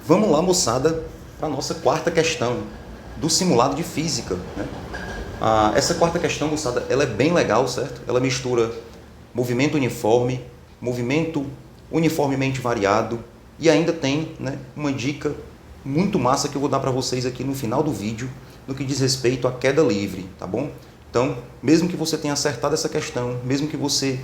Vamos lá, moçada, para a nossa quarta questão do simulado de física, né? Essa quarta questão, moçada, ela é bem legal, certo? Ela mistura movimento uniforme, movimento uniformemente variado e ainda tem, né, uma dica muito massa que eu vou dar para vocês aqui no final do vídeo no que diz respeito à queda livre, tá bom? Então, mesmo que você tenha acertado essa questão, mesmo que você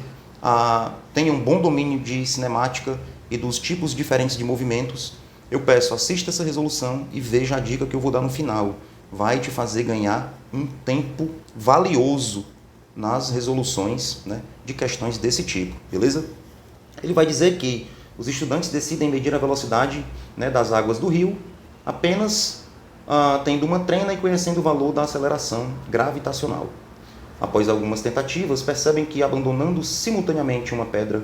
tenha um bom domínio de cinemática e dos tipos diferentes de movimentos, eu peço, assista essa resolução e veja a dica que eu vou dar no final. Vai te fazer ganhar um tempo valioso nas resoluções, né, de questões desse tipo, beleza? Ele vai dizer que os estudantes decidem medir a velocidade, né, das águas do rio apenas tendo uma trena e conhecendo o valor da aceleração gravitacional. Após algumas tentativas, percebem que abandonando simultaneamente uma pedra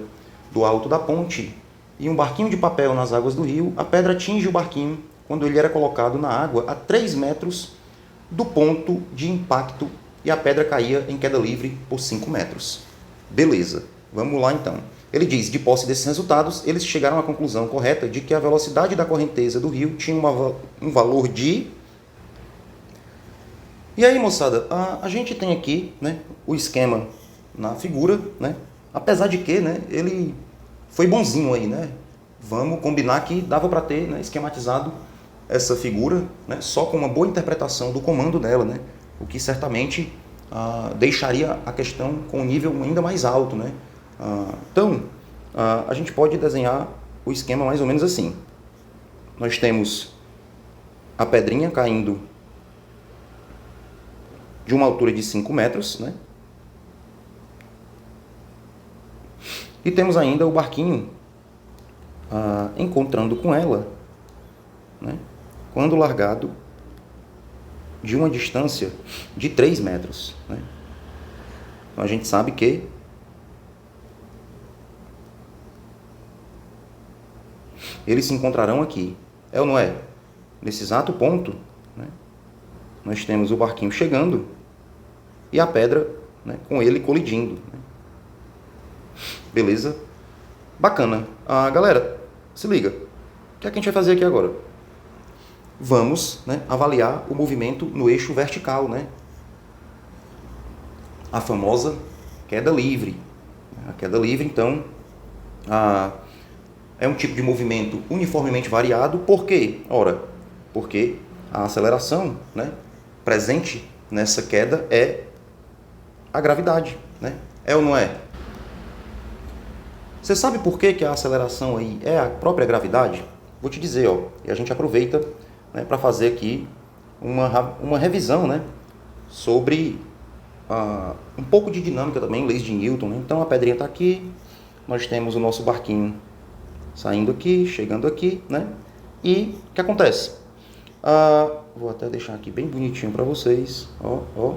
do alto da ponte e um barquinho de papel nas águas do rio, a pedra atinge o barquinho quando ele era colocado na água a 3 metros do ponto de impacto e a pedra caía em queda livre por 5 metros. Beleza, vamos lá então. Ele diz, de posse desses resultados, eles chegaram à conclusão correta de que a velocidade da correnteza do rio tinha um valor de... E aí, moçada, a gente tem aqui, né, o esquema na figura, né? Apesar de que, né, ele foi bonzinho aí, né? Vamos combinar que dava para ter, né, esquematizado essa figura, né, só com uma boa interpretação do comando dela, né? O que certamente deixaria a questão com um nível ainda mais alto, né? Então, a gente pode desenhar o esquema mais ou menos assim. Nós temos a pedrinha caindo de uma altura de 5 metros, né? E temos ainda o barquinho encontrando com ela, né, quando largado de uma distância de 3 metros. Né? Então a gente sabe que eles se encontrarão aqui. É ou não é? Nesse exato ponto, né, nós temos o barquinho chegando e a pedra, né, com ele colidindo. Né? Beleza? Bacana. Galera, se liga. O que é que a gente vai fazer aqui agora? Vamos, né, avaliar o movimento no eixo vertical, né? A famosa queda livre. A queda livre, então, é um tipo de movimento uniformemente variado. Por quê? Ora, porque a aceleração, né, presente nessa queda é a gravidade, né? É ou não é? Você sabe por que a aceleração aí é a própria gravidade? Vou te dizer, ó, e a gente aproveita, né, para fazer aqui uma revisão, né, sobre um pouco de dinâmica também, leis de Newton. Né? Então a pedrinha está aqui, nós temos o nosso barquinho saindo aqui, chegando aqui, né? E o que acontece? Vou até deixar aqui bem bonitinho para vocês, ó.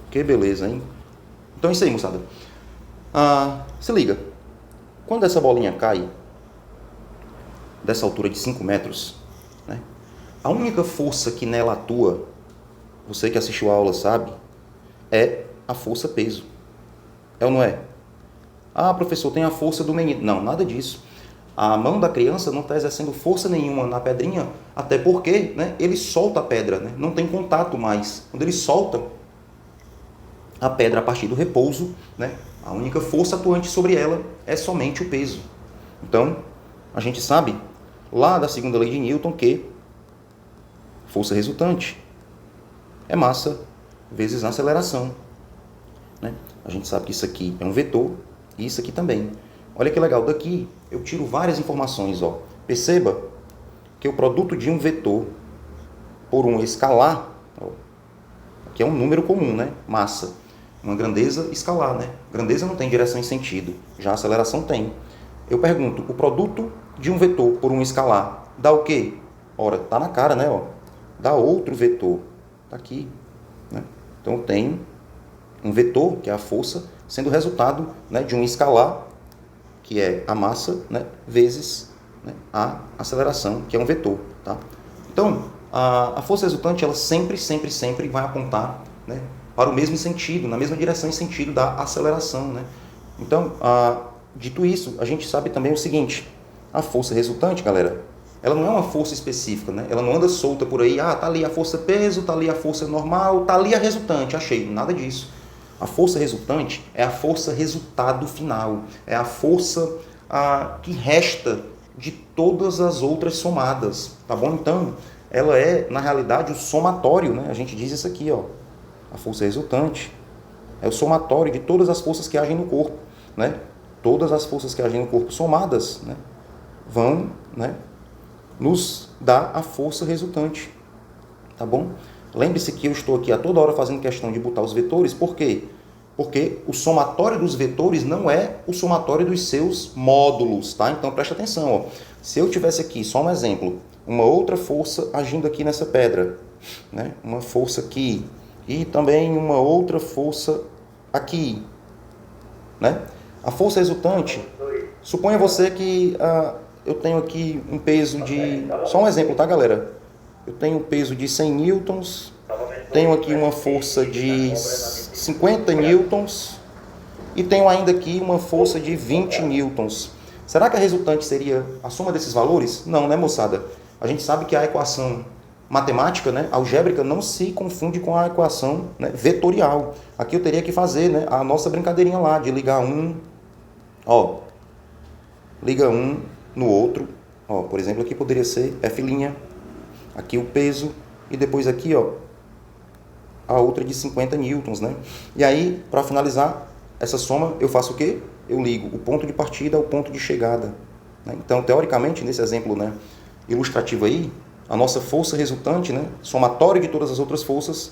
Que beleza, hein? Então é isso aí, moçada. Se liga, quando essa bolinha cai dessa altura de 5 metros, né, a única força que nela atua, você que assistiu a aula sabe, é a força-peso. É ou não é? Professor, tem a força do menino. Não, nada disso. A mão da criança não está exercendo força nenhuma na pedrinha, até porque, né, ele solta a pedra, né, não tem contato mais. Quando ele solta a pedra a partir do repouso, né, a única força atuante sobre ela é somente o peso. Então, a gente sabe, lá da segunda lei de Newton, que força resultante é massa vezes aceleração. Né? A gente sabe que isso aqui é um vetor e isso aqui também. Olha que legal, daqui eu tiro várias informações. Ó. Perceba que o produto de um vetor por um escalar, ó, aqui é um número comum, né? Massa. Uma grandeza escalar, né? Grandeza não tem direção e sentido, já a aceleração tem. Eu pergunto, o produto de um vetor por um escalar dá o quê? Ora, tá na cara, né? Ó. Dá outro vetor. Tá aqui. Né? Então eu tenho um vetor, que é a força, sendo resultado, né, de um escalar, que é a massa, né, vezes, né, a aceleração, que é um vetor. Tá? Então, a força resultante, ela sempre vai apontar, né, para o mesmo sentido, na mesma direção e sentido da aceleração. Né? Então, dito isso, a gente sabe também o seguinte, a força resultante, galera, ela não é uma força específica, né? Ela não anda solta por aí, tá ali a força peso, tá ali a força normal, tá ali a resultante, achei, nada disso. A força resultante é a força resultado final, é a força que resta de todas as outras somadas, tá bom? Então, ela é, na realidade, o somatório, né? A gente diz isso aqui, ó, a força resultante é o somatório de todas as forças que agem no corpo, né? Todas as forças que agem no corpo somadas, né, vão, né, nos dar a força resultante, tá bom? Lembre-se que eu estou aqui a toda hora fazendo questão de botar os vetores, por quê? Porque o somatório dos vetores não é o somatório dos seus módulos, tá? Então presta atenção, ó. Se eu tivesse aqui, só um exemplo, uma outra força agindo aqui nessa pedra, né? Uma força aqui e também uma outra força aqui, né? A força resultante, suponha você que eu tenho aqui um peso de, só um exemplo, tá, galera? Eu tenho um peso de 100 newtons, tenho aqui uma força de 50 newtons e tenho ainda aqui uma força de 20 newtons. Será que a resultante seria a soma desses valores? Não, né, moçada? A gente sabe que a equação matemática, né, algébrica, não se confunde com a equação, né, vetorial. Aqui eu teria que fazer, né, a nossa brincadeirinha lá de ligar liga um no outro. Por exemplo, aqui poderia ser F', aqui o peso, e depois aqui, a outra de 50 newtons, né? E aí, para finalizar essa soma, eu faço o quê? Eu ligo o ponto de partida ao ponto de chegada, né? Então, teoricamente, nesse exemplo, né, ilustrativo aí, a nossa força resultante, né, somatório de todas as outras forças,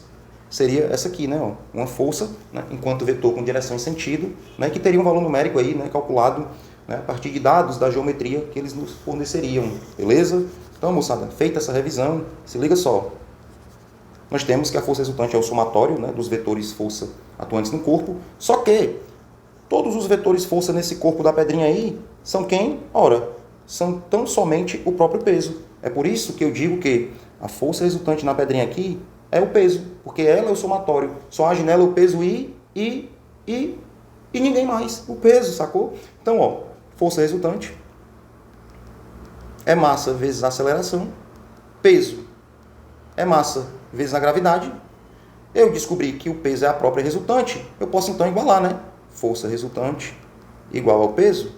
seria essa aqui, né? Uma força, né, enquanto vetor com direção e sentido, né, que teria um valor numérico aí, né, calculado, né, a partir de dados da geometria que eles nos forneceriam, beleza? Então, moçada, feita essa revisão, se liga só. Nós temos que a força resultante é o somatório, né, dos vetores força atuantes no corpo, só que todos os vetores força nesse corpo da pedrinha aí são quem? Ora, são tão somente o próprio peso. É por isso que eu digo que a força resultante na pedrinha aqui é o peso, porque ela é o somatório. Só age nela o peso e ninguém mais. O peso, sacou? Então, força resultante é massa vezes a aceleração, peso é massa vezes a gravidade. Eu descobri que o peso é a própria resultante, eu posso então igualar, né? Força resultante igual ao peso,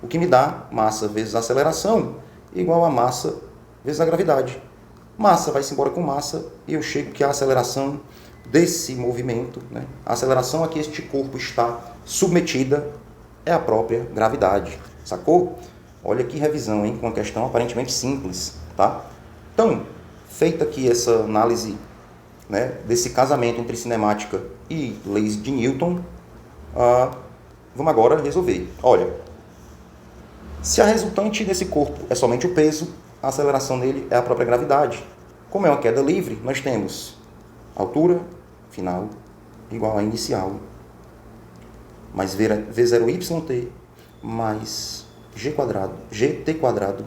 o que me dá massa vezes a aceleração igual a massa vezes a gravidade. Massa vai-se embora com massa e eu chego que a aceleração desse movimento, né, a aceleração a que este corpo está submetida é a própria gravidade, sacou? Olha que revisão, hein? Com uma questão aparentemente simples, tá? Então, feita aqui essa análise, né, desse casamento entre cinemática e leis de Newton, vamos agora resolver. Olha, se a resultante desse corpo é somente o peso, a aceleração dele é a própria gravidade. Como é uma queda livre, nós temos altura final igual a inicial, mais V0YT mais GT quadrado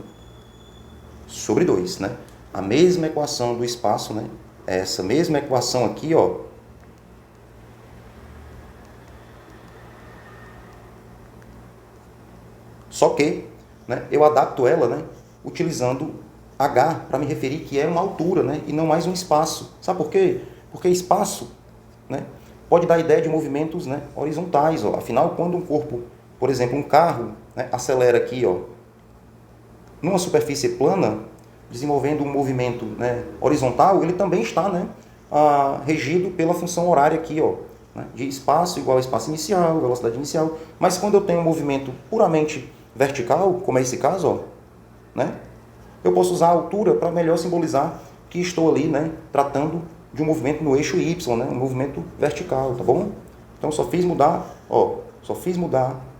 sobre 2, né? A mesma equação do espaço, né? Essa mesma equação aqui, só que, né, eu adapto ela, né, utilizando H para me referir que é uma altura, né, e não mais um espaço. Sabe por quê? Porque espaço, né, pode dar a ideia de movimentos, né, horizontais. Afinal, quando um corpo, por exemplo, um carro, né, acelera aqui, numa superfície plana, desenvolvendo um movimento, né, horizontal, ele também está, né, regido pela função horária aqui, né, de espaço igual a espaço inicial, velocidade inicial. Mas quando eu tenho um movimento puramente vertical, como é esse caso, né, eu posso usar a altura para melhor simbolizar que estou ali, né, tratando de um movimento no eixo Y, né, um movimento vertical, tá bom? Então só fiz mudar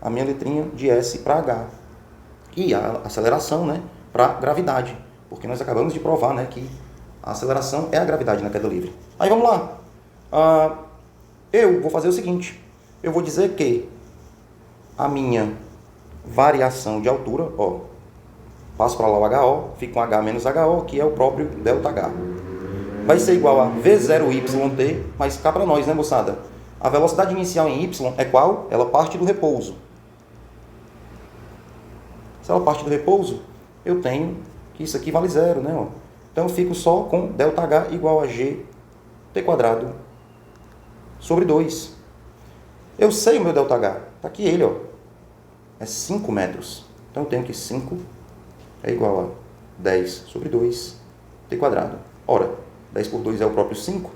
a minha letrinha de S para H e a aceleração, né, para gravidade, porque nós acabamos de provar, né, que a aceleração é a gravidade na queda livre. Aí vamos lá. Eu vou fazer o seguinte, eu vou dizer que a minha variação de altura, passo para lá o HO, fica com H menos HO, que é o próprio ΔH. Vai ser igual a V0YT, mas cá para nós, né, moçada? A velocidade inicial em Y é qual? Ela parte do repouso. Se ela parte do repouso, eu tenho que isso aqui vale zero, né? Ó. Então eu fico só com ΔH igual a gt² sobre 2. Eu sei o meu ΔH, está aqui ele, ó, é 5 metros. Então eu tenho que 5 é igual a 10 sobre 2 t². Ora, 10 por 2 é o próprio 5.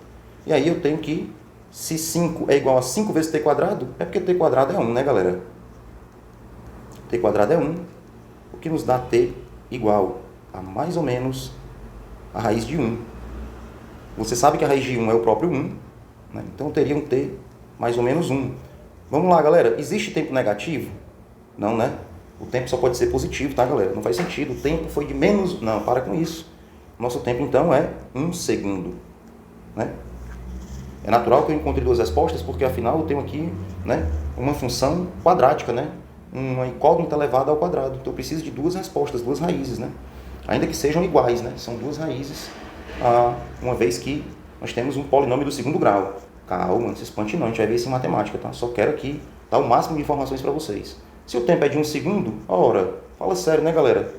E aí eu tenho que, se 5 é igual a 5 vezes t², é porque t² é 1, né, galera? t² é 1, o que nos dá t igual a mais ou menos a raiz de 1. Você sabe que a raiz de 1 é o próprio 1, né? Então eu teria um t mais ou menos 1. Vamos lá, galera. Existe tempo negativo? Não, né? O tempo só pode ser positivo, tá, galera? Não faz sentido. O tempo foi de menos... Não, para com isso. Nosso tempo, então, é 1 segundo. Né? É natural que eu encontre duas respostas, porque, afinal, eu tenho aqui, né, uma função quadrática, né? Uma incógnita elevada ao quadrado. Então, eu preciso de duas respostas, duas raízes, né? Ainda que sejam iguais, né? São duas raízes, uma vez que nós temos um polinômio do segundo grau. Calma, não se espante não, a gente vai ver isso em matemática, tá? Só quero aqui dar o máximo de informações para vocês. Se o tempo é de 1 segundo, ora, fala sério, né, galera?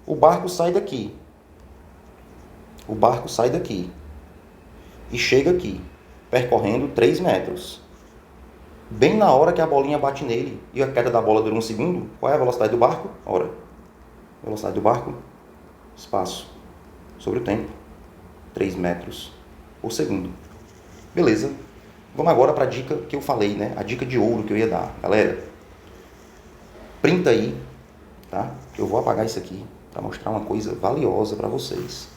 O barco sai daqui. O barco sai daqui e chega aqui, percorrendo 3 metros. Bem na hora que a bolinha bate nele e a queda da bola dura 1 segundo, qual é a velocidade do barco? Ora, velocidade do barco, espaço sobre o tempo, 3 metros por segundo. Beleza. Vamos agora para a dica que eu falei, né? A dica de ouro que eu ia dar. Galera, printa aí, tá? Que eu vou apagar isso aqui para mostrar uma coisa valiosa para vocês.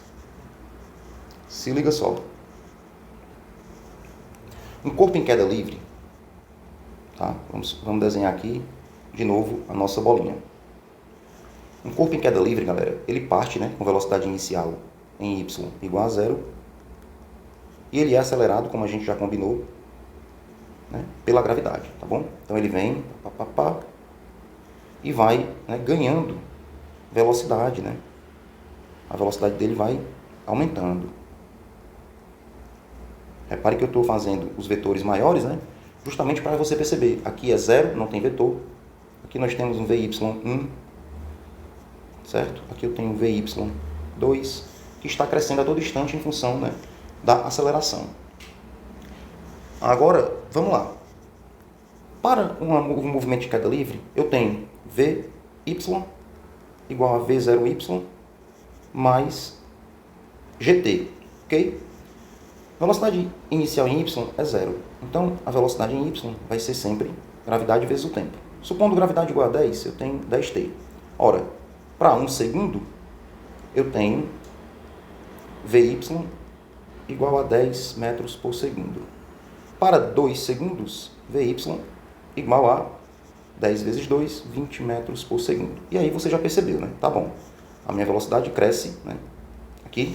Se liga só. Um corpo em queda livre, tá? Vamos desenhar aqui de novo a nossa bolinha. Um corpo em queda livre, galera, ele parte, né, com velocidade inicial em y igual a 0 e ele é acelerado, como a gente já combinou, né, pela gravidade, tá bom? Então ele vem e vai, né, ganhando velocidade, né? A velocidade dele vai aumentando. Repare que eu estou fazendo os vetores maiores, né? Justamente para você perceber. Aqui é 0, não tem vetor. Aqui nós temos um VY1, certo? Aqui eu tenho um VY2, que está crescendo a todo instante em função, né, da aceleração. Agora, vamos lá. Para um movimento de queda livre, eu tenho Vy igual a V0y mais GT, ok? Velocidade inicial em y é 0. Então, a velocidade em y vai ser sempre gravidade vezes o tempo. Supondo gravidade igual a 10, eu tenho 10t. Ora, para 1 segundo, eu tenho Vy igual a 10 metros por segundo. Para 2 segundos, Vy igual a 10 vezes 2, 20 metros por segundo. E aí você já percebeu, né? Tá bom. A minha velocidade cresce, né? Aqui,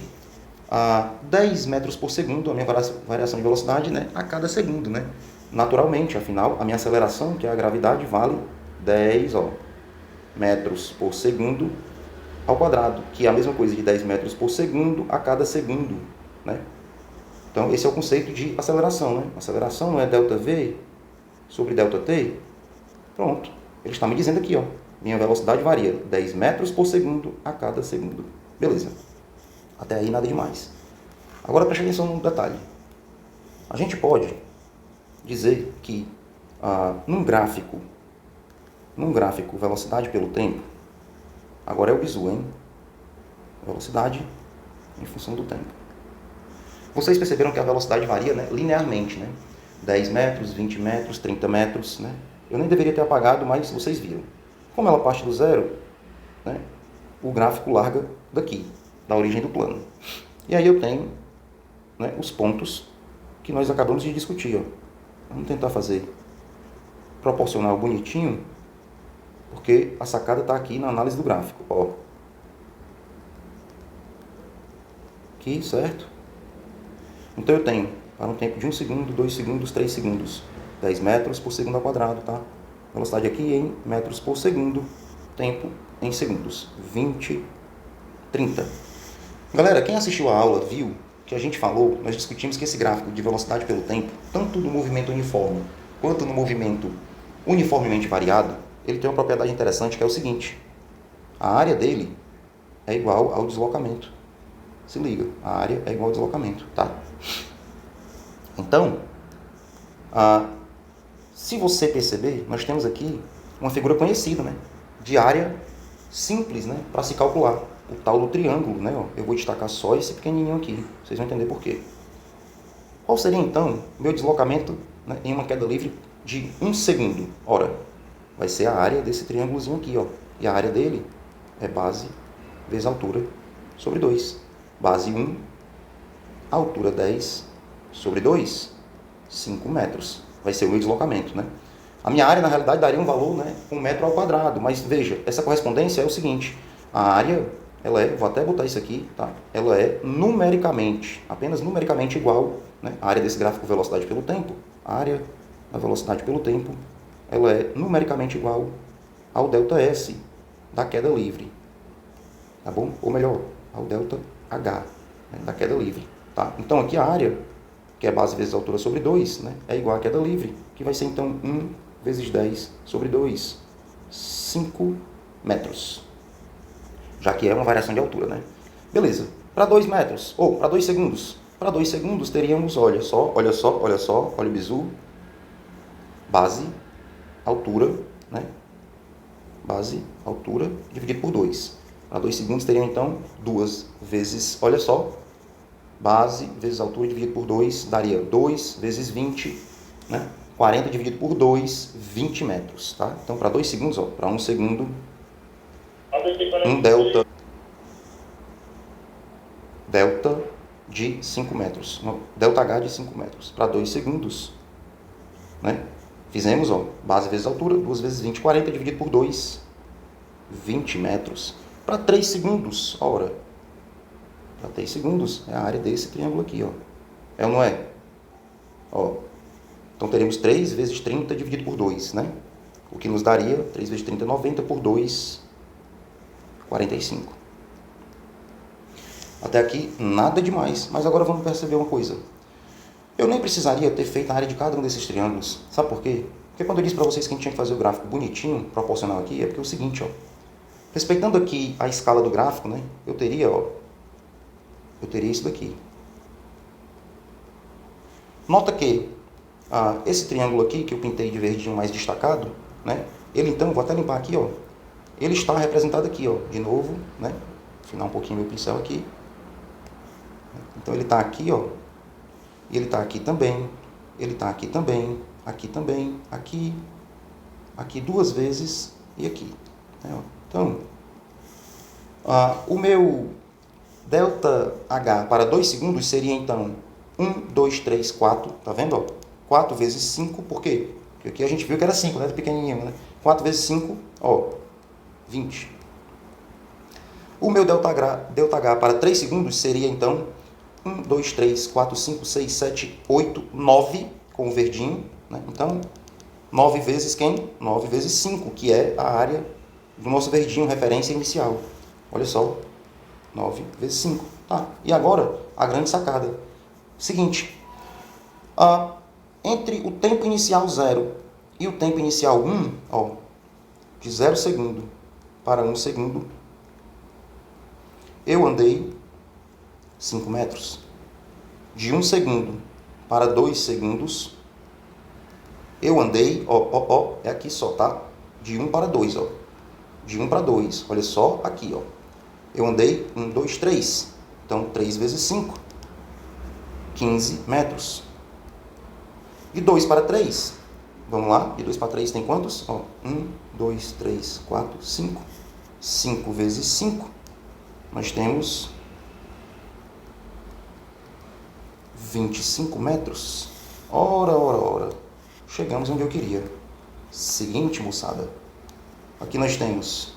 a 10 metros por segundo, a minha variação de velocidade, né, a cada segundo, né? Naturalmente, afinal, a minha aceleração, que é a gravidade, vale 10 metros por segundo ao quadrado, que é a mesma coisa de 10 metros por segundo a cada segundo, né? Então, esse é o conceito de aceleração, né? Aceleração não é ΔV sobre ΔT? Pronto. Ele está me dizendo aqui, ó, minha velocidade varia 10 metros por segundo a cada segundo. Beleza. Até aí nada demais. Agora preste atenção num detalhe. A gente pode dizer que num gráfico velocidade pelo tempo, agora é o bizu, hein? Velocidade em função do tempo. Vocês perceberam que a velocidade varia, né, linearmente, né? 10 metros, 20 metros, 30 metros, né? Eu nem deveria ter apagado, mas vocês viram. Como ela parte do zero, né, o gráfico larga daqui, da origem do plano. E aí eu tenho, né, os pontos que nós acabamos de discutir. Ó. Vamos tentar fazer proporcional bonitinho, porque a sacada está aqui na análise do gráfico. Ó. Aqui, certo? Então eu tenho, para um tempo de 1 segundo, 2 segundos, 3 segundos, 10 metros por segundo ao quadrado, tá? Velocidade aqui em metros por segundo, tempo em segundos, 20, 30. Galera, quem assistiu a aula viu que a gente falou, nós discutimos que esse gráfico de velocidade pelo tempo, tanto no movimento uniforme quanto no movimento uniformemente variado, ele tem uma propriedade interessante que é o seguinte: a área dele é igual ao deslocamento. Se liga, a área é igual ao deslocamento, tá? Então, se você perceber, nós temos aqui uma figura conhecida, né? De área simples, né? Para se calcular. O tal do triângulo, né? Eu vou destacar só esse pequenininho aqui. Vocês vão entender por quê. Qual seria, então, meu deslocamento, né, em uma queda livre de 1 segundo? Ora, vai ser a área desse triângulozinho aqui, ó. E a área dele é base vezes altura sobre 2. Base 1, altura 10 sobre 2, 5 metros. Vai ser o meu deslocamento, né? A minha área, na realidade, daria um valor, né, 1 metro ao quadrado. Mas, veja, essa correspondência é o seguinte. A área, ela é, vou até botar isso aqui, tá? Ela é numericamente, apenas numericamente igual, né? A área desse gráfico velocidade pelo tempo, a área da velocidade pelo tempo, ela é numericamente igual ao ΔS da queda livre. Tá bom? Ou melhor, ao ΔH, né, da queda livre. Tá? Então, aqui a área, que é base vezes altura sobre 2, né, é igual à queda livre, que vai ser, então, 1 vezes 10 sobre 2, 5 metros. Já que é uma variação de altura, né? Beleza. Para 2 metros, ou para 2 segundos. Para 2 segundos teríamos, olha só, olha o bizu, base, altura, né? Base, altura, dividido por 2. Para 2 segundos teria, então, 2 vezes, olha só, base vezes altura dividido por 2, daria 2 vezes 20, né? 40 dividido por 2, 20 metros, tá? Então, para 2 segundos, ó, para 1 segundo, um delta de 5 metros, ΔH de 5 metros. Para 2 segundos, né? Fizemos, ó, base vezes altura, 2 vezes 20, 40 dividido por 2, 20 metros. Para 3 segundos, ora, para 3 segundos é a área desse triângulo aqui, ó. É ou não é? Ó, então teremos 3 vezes 30 dividido por 2, né? O que nos daria 3 vezes 30 é 90 por 2, 45. Até aqui, nada demais. Mas agora vamos perceber uma coisa. Eu nem precisaria ter feito a área de cada um desses triângulos. Sabe por quê? Porque quando eu disse para vocês que a gente tinha que fazer o gráfico bonitinho, proporcional aqui, é porque é o seguinte, ó. Respeitando aqui a escala do gráfico, né? Eu teria isso daqui. Nota que esse triângulo aqui, que eu pintei de verdinho mais destacado, né? Ele, então, vou até limpar aqui, ó. Ele está representado aqui, ó. De novo, né? Afinar um pouquinho meu pincel aqui. Então, ele está aqui, ó. E ele está aqui também. Ele está aqui também. Aqui também. Aqui. Aqui 2 vezes. E aqui. Então, o meu ΔH para 2 segundos seria, então, 1, 2, 3, 4. Tá vendo? Ó? 4 vezes 5. Por quê? Porque aqui a gente viu que era 5, né? Pequenininho, né? 4 vezes 5, ó. 20. O meu ΔH para 3 segundos seria, então, 1, 2, 3, 4, 5, 6, 7, 8, 9, com o verdinho, né? Então, 9 vezes quem? 9 vezes 5, que é a área do nosso verdinho, referência inicial. Olha só, 9 vezes 5. Tá. E agora, a grande sacada. Seguinte, entre o tempo inicial 0 e o tempo inicial 1, ó, de 0 segundo para 1 segundo, eu andei 5 metros. De 1 segundo para 2 segundos, eu andei, é aqui só, tá? De 1 para 2, ó. De 1 para 2, olha só aqui, ó. Eu andei 1, 2, 3. Então, 3 vezes 5, 15 metros. De 2 para 3, vamos lá, de 2 para 3 tem quantos? Ó, 1, 2, 3, 4, 5. 5 vezes 5, nós temos 25 metros. Ora. Chegamos onde eu queria. Seguinte, moçada. Aqui nós temos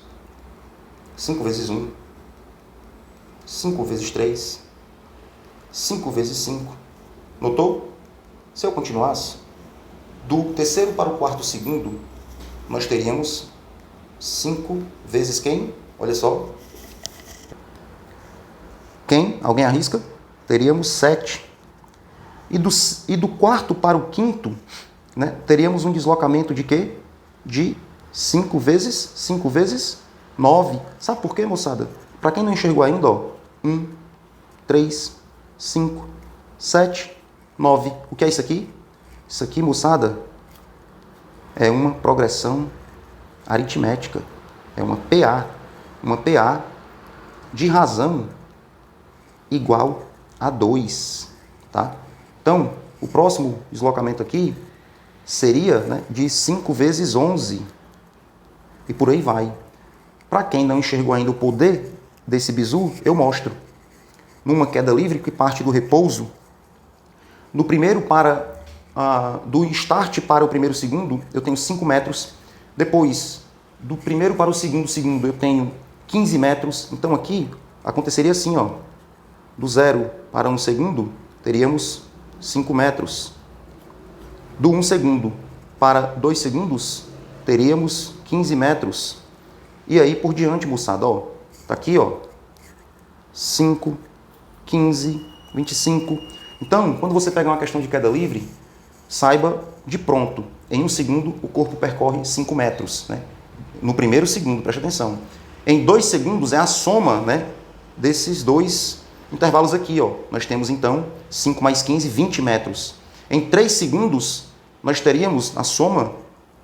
5 vezes 1, 5 vezes 3, 5 vezes 5. Notou? Se eu continuasse, do terceiro para o quarto segundo, nós teríamos 5 vezes quem? Olha só. Quem? Alguém arrisca? Teríamos 7. E do quarto para o quinto, né, teríamos um deslocamento de quê? De 5 vezes 9. Sabe por quê, moçada? Para quem não enxergou ainda, ó, 1, 3, 5, 7, 9. O que é isso aqui? Isso aqui, moçada, é uma progressão aritmética. É uma PA. Uma PA de razão igual a 2. Tá? Então, o próximo deslocamento aqui seria, né, de 5 vezes 11. E por aí vai. Para quem não enxergou ainda o poder desse bizu, eu mostro. Numa queda livre que parte do repouso, no primeiro do start para o primeiro segundo, eu tenho 5 metros. Depois, do primeiro para o segundo, eu tenho 15 metros. Então aqui aconteceria assim, ó. Do 0 para 1 segundo, teríamos 5 metros. Do 1 segundo para 2 segundos, teríamos 15 metros. E aí por diante, moçada, ó. Tá aqui, ó. 5, 15, 25. Então, quando você pega uma questão de queda livre, saiba de pronto, em 1 segundo o corpo percorre 5 metros. Né? No primeiro segundo, preste atenção. Em 2 segundos é a soma, né, desses dois intervalos aqui. Ó. Nós temos então 5 mais 15, 20 metros. Em 3 segundos, nós teríamos a soma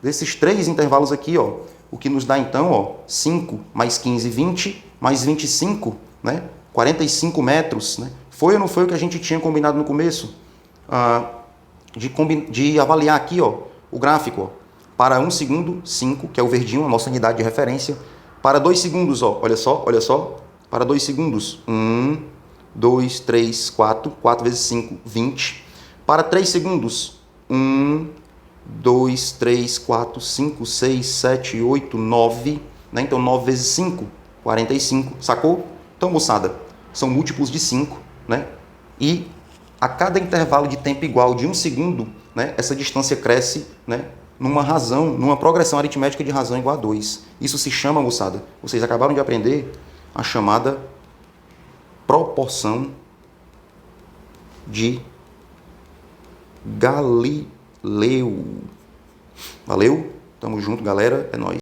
desses 3 intervalos aqui, ó, o que nos dá então, ó, 5 mais 15, 20, mais 25, né, 45 metros. Né? Foi ou não foi o que a gente tinha combinado no começo? De avaliar aqui, ó, o gráfico. Ó. Para 1 segundo, 5, que é o verdinho, a nossa unidade de referência. Para 2 segundos, ó, olha só, olha só. Para 2 segundos, 1, 2, 3, 4. 4 vezes 5, 20. Para 3 segundos, 1, 2, 3, 4, 5, 6, 7, 8, 9. Né? Então, 9 vezes 5, 45. Sacou? Então, moçada, são múltiplos de 5. Né? E a cada intervalo de tempo igual de 1 segundo, né, essa distância cresce, né, numa progressão aritmética de razão igual a 2. Isso se chama, moçada, vocês acabaram de aprender, a chamada proporção de Galileu. Valeu? Tamo junto, galera. É nóis.